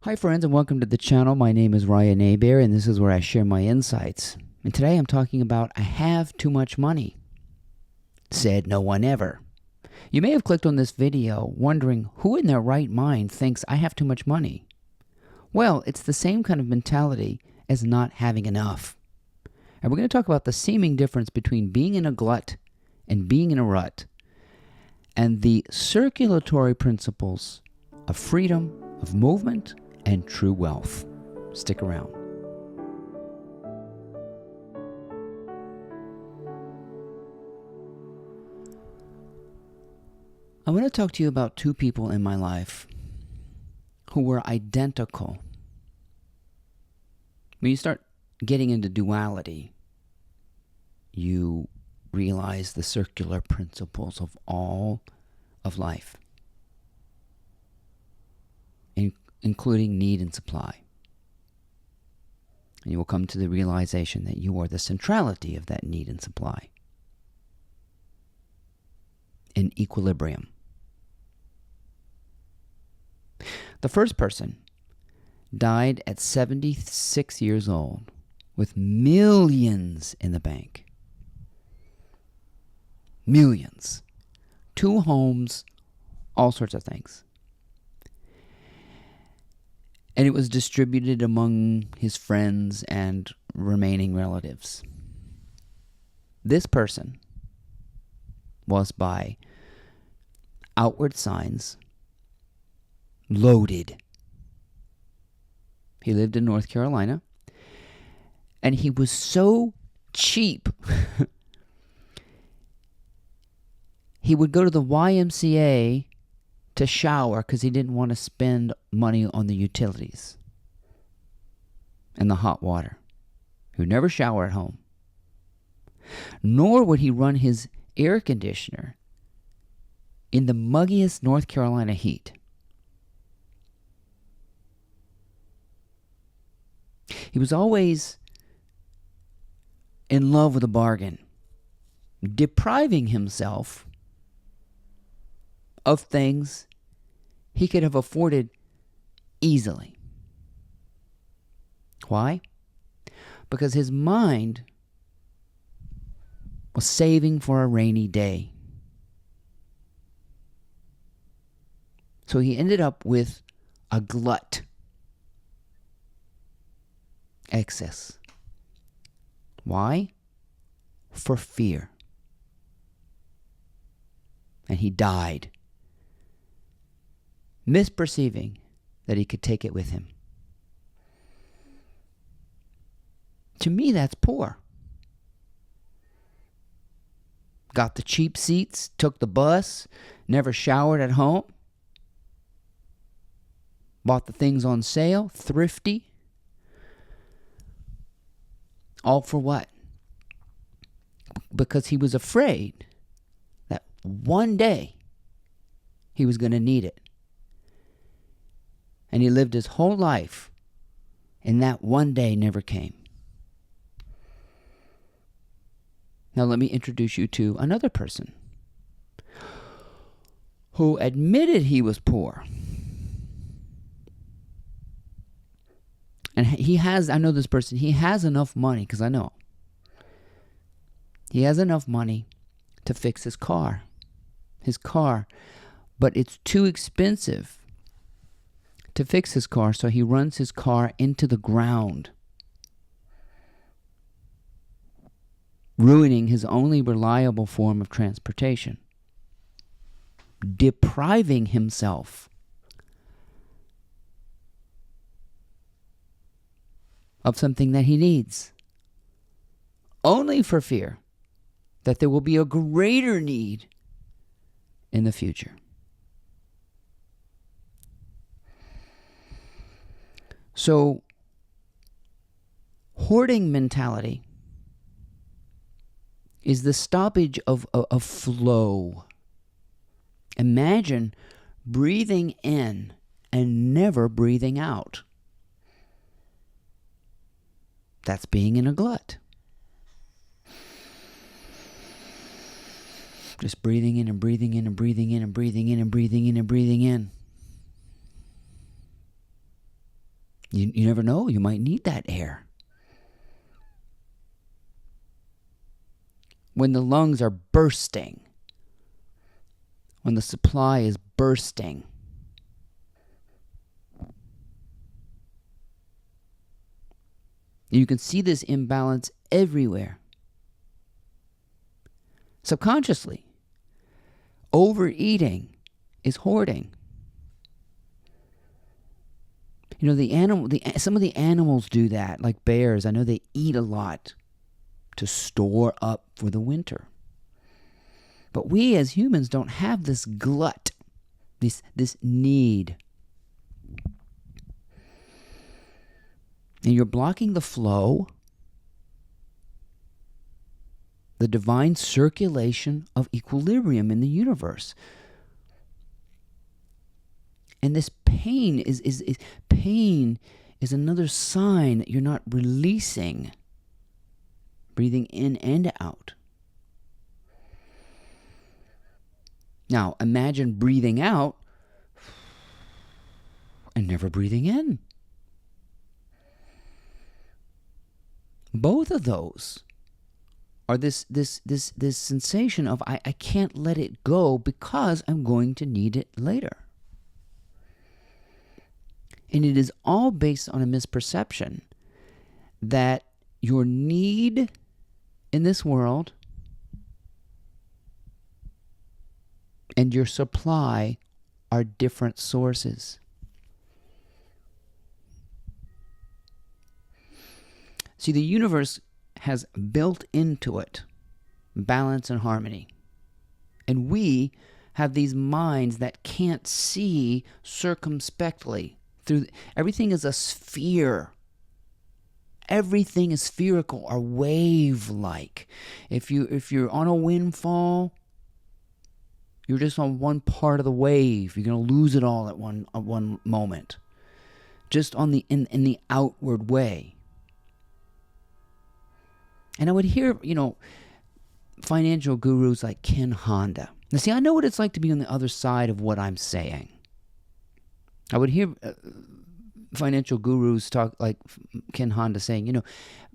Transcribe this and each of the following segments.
Hi friends and welcome to the channel. My name is Ryan Abear and this is where I share my insights. And today I'm talking about I have too much money. Said no one ever. You may have clicked on this video wondering who in their right mind thinks I have too much money. Well, it's the same kind of mentality as not having enough. And we're going to talk about the seeming difference between being in a glut and being in a rut, and the circulatory principles of freedom, of movement, and true wealth. Stick around. I want to talk to you about two people in my life who were identical. When you start getting into duality, you realize the circular principles of all of life, including need and supply. And you will come to the realization that you are the centrality of that need and supply in equilibrium. The first person died at 76 years old with millions in the bank. Millions. 2 homes, all sorts of things. And it was distributed among his friends and remaining relatives. This person was, by outward signs, loaded. He lived in North Carolina, and he was so cheap. He would go to the YMCA to shower because he didn't want to spend money on the utilities and the hot water. He would never shower at home. Nor would he run his air conditioner in the muggiest North Carolina heat. He was always in love with a bargain, depriving himself of things he could have afforded easily. Why? Because his mind was saving for a rainy day. So he ended up with a glut. Excess. Why? For fear. And he died, misperceiving that he could take it with him. To me, that's poor. Got the cheap seats, took the bus, never showered at home, bought the things on sale, thrifty. All for what? Because he was afraid that one day he was going to need it. And he lived his whole life, and that one day never came. Now let me introduce you to another person who admitted he was poor. And I know this person, he has enough money, because I know. He has enough money to fix his car. But it's too expensive to fix his car, so he runs his car into the ground, ruining his only reliable form of transportation, depriving himself of something that he needs, only for fear that there will be a greater need in the future. So, hoarding mentality is the stoppage of flow. Imagine breathing in and never breathing out. That's being in a glut. Just breathing in and breathing in and breathing in and breathing in and breathing in and breathing in. You never know. You might need that air. When the lungs are bursting, when the supply is bursting, you can see this imbalance everywhere. Subconsciously, overeating is hoarding. You know, some of the animals do that, like bears. I know they eat a lot to store up for the winter. But we as humans don't have this glut, this need. And you're blocking the flow, the divine circulation of equilibrium in the universe. And this pain is another sign that you're not releasing, breathing in and out. Now, imagine breathing out and never breathing in. Both of those are this sensation of I can't let it go because I'm going to need it later. And it is all based on a misperception that your need in this world and your supply are different sources. See, the universe has built into it balance and harmony. And we have these minds that can't see circumspectly. Everything is a sphere. Everything is spherical or wave-like. If you're on a windfall, you're just on one part of the wave. You're going to lose it all at one moment. Just on in the outward way. And I would hear, financial gurus like Ken Honda. Now, see, I know what it's like to be on the other side of what I'm saying. I would hear financial gurus talk like Ken Honda saying,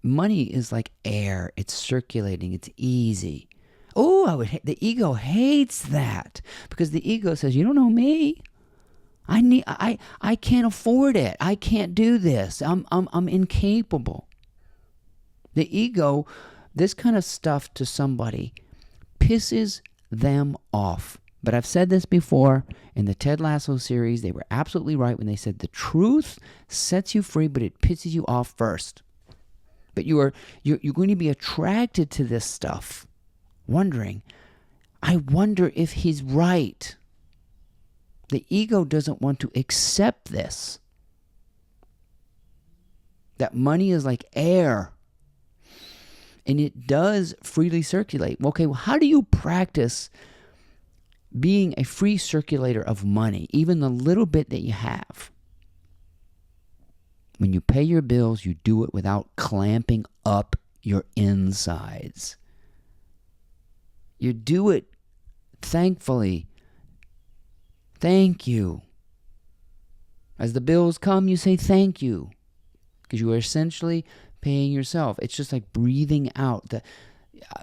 money is like air. It's circulating. It's easy. Oh, the ego hates that because the ego says, you don't know me. I can't afford it. I can't do this. I'm incapable. The ego, this kind of stuff to somebody pisses them off. But I've said this before in the Ted Lasso series. They were absolutely right when they said the truth sets you free, but it pisses you off first. But you're going to be attracted to this stuff, wondering, I wonder if he's right. The ego doesn't want to accept this. That money is like air. And it does freely circulate. Okay, well, how do you practice being a free circulator of money, even the little bit that you have? When you pay your bills, you do it without clamping up your insides. You do it thankfully. Thank you. As the bills come, you say thank you. Because you are essentially paying yourself. It's just like breathing out.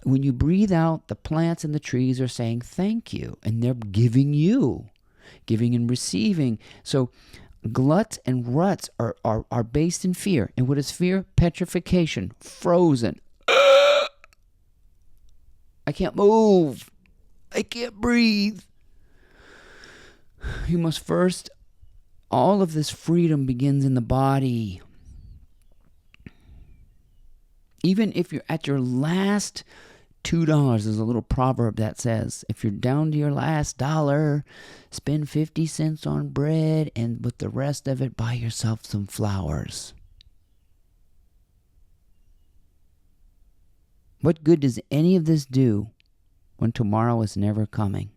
When you breathe out, the plants and the trees are saying thank you, and they're giving and receiving. So gluts and ruts are based in fear. And what is fear? Petrification, frozen. I can't move. I can't breathe. You must first, all of this freedom begins in the body. Even if you're at your last $2, there's a little proverb that says, if you're down to your last dollar, spend 50 cents on bread, and with the rest of it, buy yourself some flowers. What good does any of this do when tomorrow is never coming?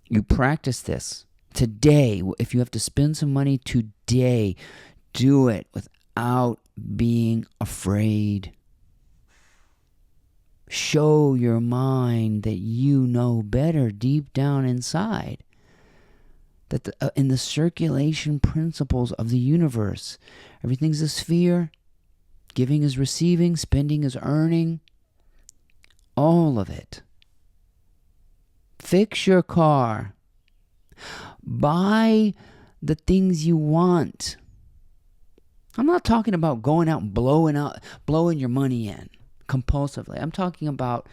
You practice this. Today, if you have to spend some money today, do it without being afraid. Show your mind that you know better deep down inside. that in the circulation principles of the universe, everything's a sphere. Giving is receiving, spending is earning. All of it. Fix your car. Buy the things you want. I'm not talking about going out and blowing your money in compulsively. I'm talking about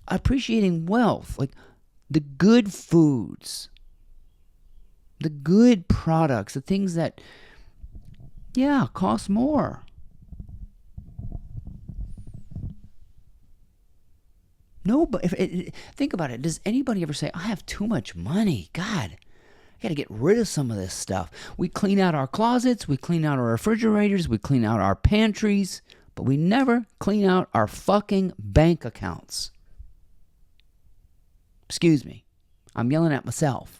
appreciating wealth, like the good foods, the good products, the things that, cost more. No, but think about it. Does anybody ever say, I have too much money? God, I got to get rid of some of this stuff. We clean out our closets. We clean out our refrigerators. We clean out our pantries. But we never clean out our fucking bank accounts. Excuse me. I'm yelling at myself.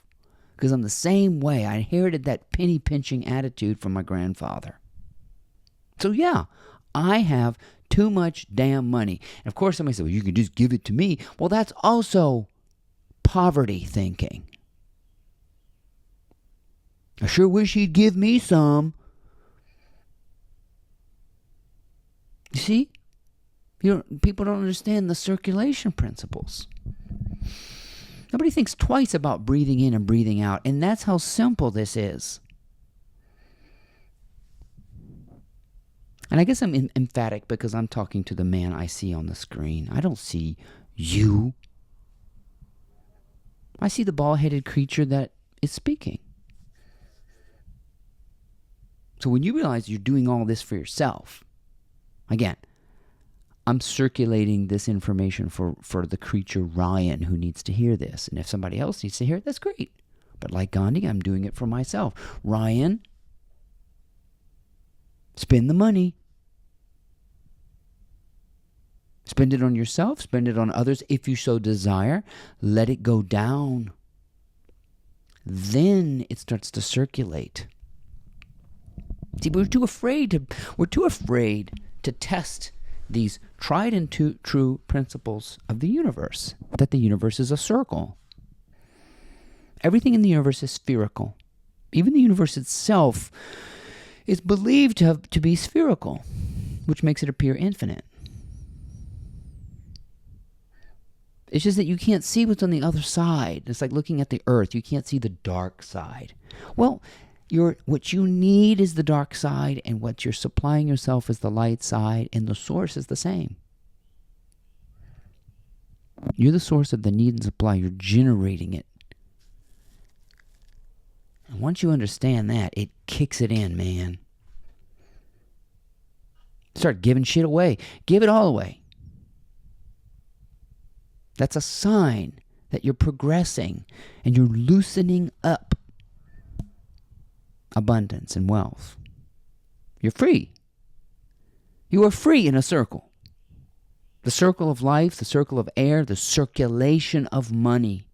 Because I'm the same way. I inherited that penny pinching attitude from my grandfather. So I have too much damn money. And of course somebody said, well, you can just give it to me. Well, that's also poverty thinking. I sure wish he'd give me some. You see? People don't understand the circulation principles. Nobody thinks twice about breathing in and breathing out. And that's how simple this is. And I guess I'm emphatic because I'm talking to the man I see on the screen. I don't see you. I see the bald-headed creature that is speaking. So when you realize you're doing all this for yourself, again, I'm circulating this information for the creature Ryan who needs to hear this. And if somebody else needs to hear it, that's great. But like Gandhi, I'm doing it for myself. Ryan, spend the money. Spend it on yourself. Spend it on others if you so desire. Let it go down. Then it starts to circulate. See, we're too afraid to test these tried and true principles of the universe, that the universe is a circle. Everything in the universe is spherical. Even the universe itself is believed to be spherical, which makes it appear infinite. It's just that you can't see what's on the other side. It's like looking at the earth. You can't see the dark side. Well, what you need is the dark side, and what you're supplying yourself is the light side, and the source is the same. You're the source of the need and supply. You're generating it. And once you understand that, it kicks it in, man. Start giving shit away. Give it all away. That's a sign that you're progressing and you're loosening up abundance and wealth. You're free. You are free in a circle. The circle of life, the circle of air, the circulation of money.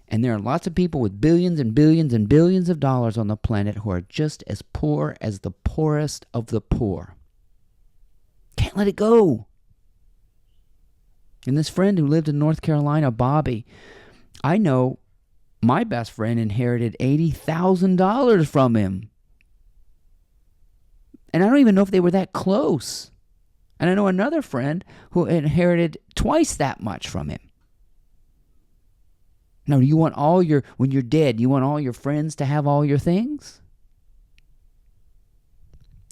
And there are lots of people with billions and billions and billions of dollars on the planet who are just as poor as the poorest of the poor. Can't let it go. And this friend who lived in North Carolina, Bobby, I know my best friend inherited $80,000 from him. And I don't even know if they were that close. And I know another friend who inherited twice that much from him. Now, do you want when you're dead, you want all your friends to have all your things?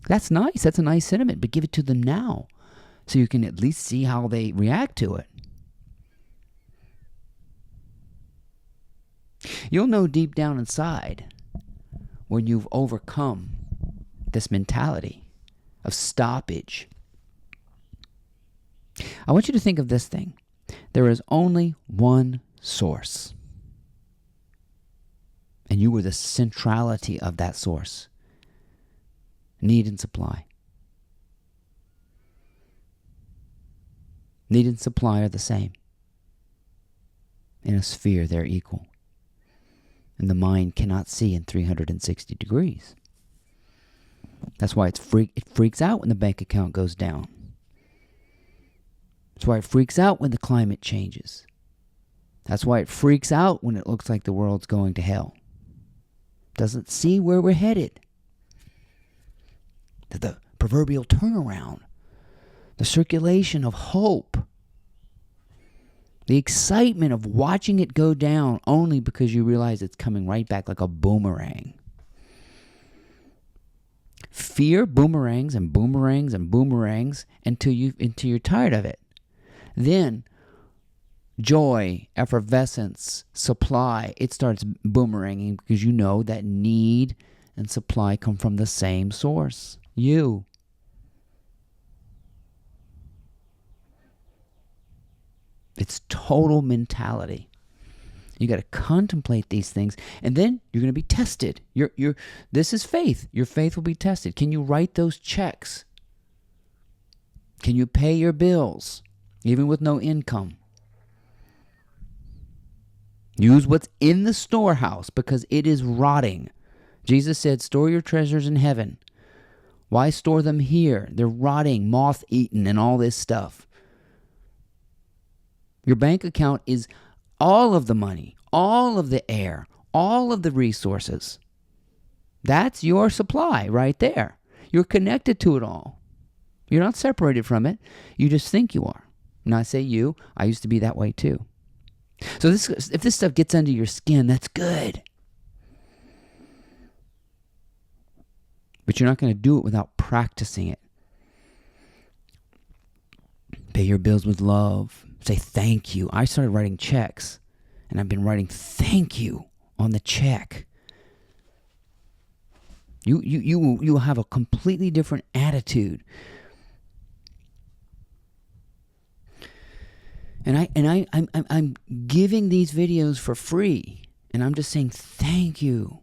That's nice. That's a nice sentiment, but give it to them now so you can at least see how they react to it. You'll know deep down inside when you've overcome this mentality of stoppage. I want you to think of this thing. There is only one source. And you were the centrality of that source. Need and supply. Need and supply are the same. In a sphere, they're equal. And the mind cannot see in 360 degrees. That's why it freaks out when the bank account goes down. That's why it freaks out when the climate changes. That's why it freaks out when it looks like the world's going to hell. Doesn't see where we're headed. The proverbial turnaround. The circulation of hope. The excitement of watching it go down only because you realize it's coming right back like a boomerang. Fear boomerangs and boomerangs and boomerangs until you're tired of it. Then joy, effervescence, supply, it starts boomeranging because you know that need and supply come from the same source. You. It's total mentality. You got to contemplate these things, and then you're going to be tested. This is faith. Your faith will be tested. Can you write those checks? Can you pay your bills, even with no income? Use what's in the storehouse because it is rotting. Jesus said, store your treasures in heaven. Why store them here? They're rotting, moth-eaten, and all this stuff. Your bank account is all of the money, all of the air, all of the resources. That's your supply right there. You're connected to it all. You're not separated from it. You just think you are. And I say you, I used to be that way too. So if this stuff gets under your skin, that's good. But you're not going to do it without practicing it. Pay your bills with love. Say thank you. I started writing checks, and I've been writing thank you on the check. You will have a completely different attitude. And I'm giving these videos for free, and I'm just saying thank you.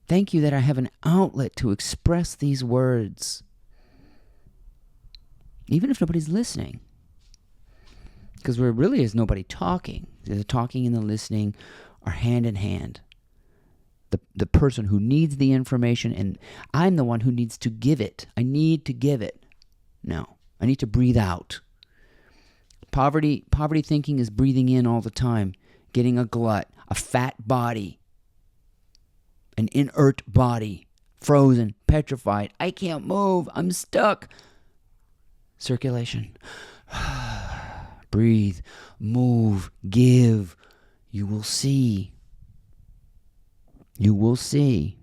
Thank you that I have an outlet to express these words, even if nobody's listening. Because there really is nobody talking. The talking and the listening are hand in hand. The person who needs the information, and I'm the one who needs to give it. I need to give it. No, I need to breathe out. Poverty thinking is breathing in all the time, getting a glut, a fat body, an inert body, frozen, petrified. I can't move. I'm stuck. Circulation. Breathe, move, give. You will see. You will see.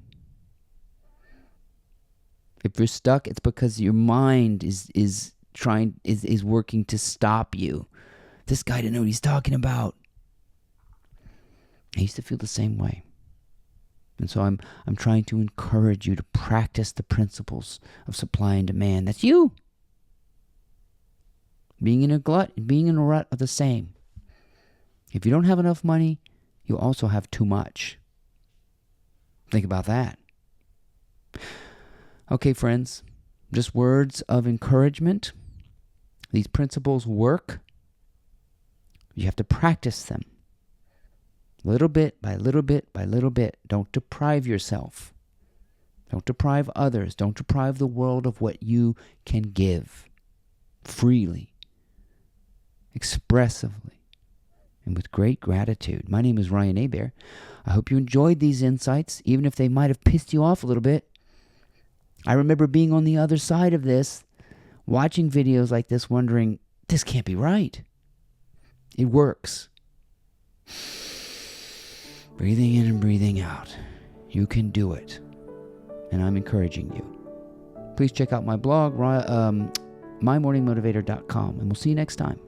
If you're stuck, it's because your mind is working to stop you. This guy didn't know what he's talking about. I used to feel the same way. And so I'm trying to encourage you to practice the principles of supply and demand. That's you. Being in a glut and being in a rut are the same. If you don't have enough money, you also have too much. Think about that. Okay, friends, just words of encouragement. These principles work. You have to practice them. Little bit by little bit by little bit. Don't deprive yourself. Don't deprive others. Don't deprive the world of what you can give freely, expressively, and with great gratitude. My name is Ryan Hebert. I hope you enjoyed these insights, even if they might have pissed you off a little bit. I remember being on the other side of this, watching videos like this, wondering, this can't be right. It works. Breathing in and breathing out. You can do it. And I'm encouraging you. Please check out my blog, mymorningmotivator.com, and we'll see you next time.